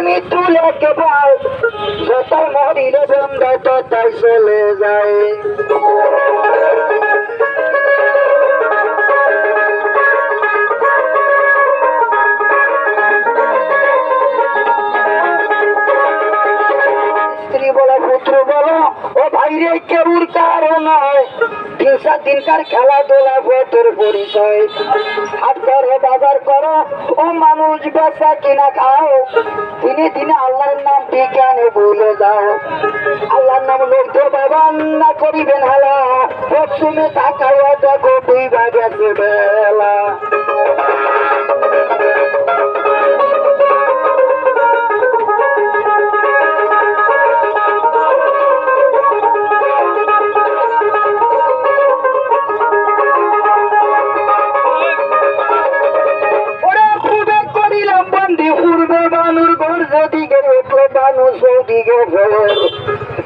মৃত্যু লেখে পায় যত মরিলে বন্ধ ততাই চলে যায়। স্ত্রী বলো পুত্র বলো ও ভাইরে কেউর কারো নয়, 3-4 দিনকার খেলাধুলা ভোটের পরিচয়। হাত করো বাজার করো ও মানুষ বেচা কিনা খাও, দিনে দিনে আল্লাহর নাম বিজ্ঞানে ভুলে যাও। আল্লাহর নাম লইতে বাবা না করিবেন হালা, পশ্চিমে তাকাইয়া দেখো 2 বাজেছে বেলা।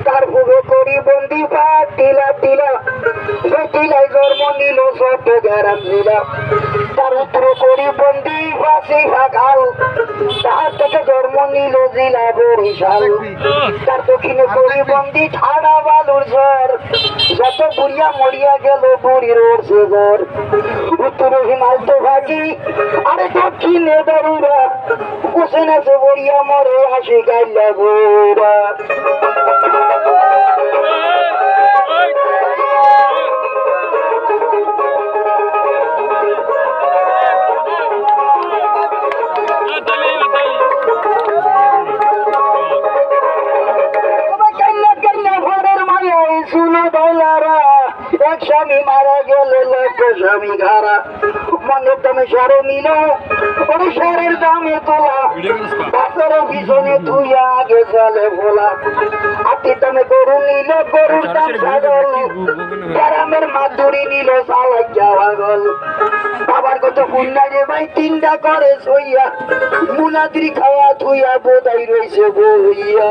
তার পুরো করি বন্দি পা টিলা টিলা টিলায় জন্ম নিল চট্টগ্রাম জেলা। তার উত্তর করি বন্দি পাশে ভাগাল, তার থেকে জন্ম নিল জেলা বরিশাল। তার দক্ষিণে করি বন্দি ঠাড়া বালুর ঝড়, যত বুড়িয়া মরিয়া গেল বুড়ির ওরছে জ্বর। উত্তরে হিমালয় ভাগি আরে দক্ষিণে দারুরা, কুসেন আছে বড়িয়া মরে হাসি গাইলা গোরা। এক স্বামী মারা গেল লোক স্বামী ঘাড়া, মনের দামে সারে নিল ওরে সারের দামে তোলা, বাসের পিছনে তুই আগে চলে ভোলা। আটি দামে গরু নিল গরুর দাম ছাগল, গ্রামের মাধুরী নিল চালাই যাওয়া গল। বাবার কত পুণ্যা রে ভাই 3টা করে সইয়া, মুনাদ্রি খাওয়া থুইয়া বোধাই রয়েছে বইয়া।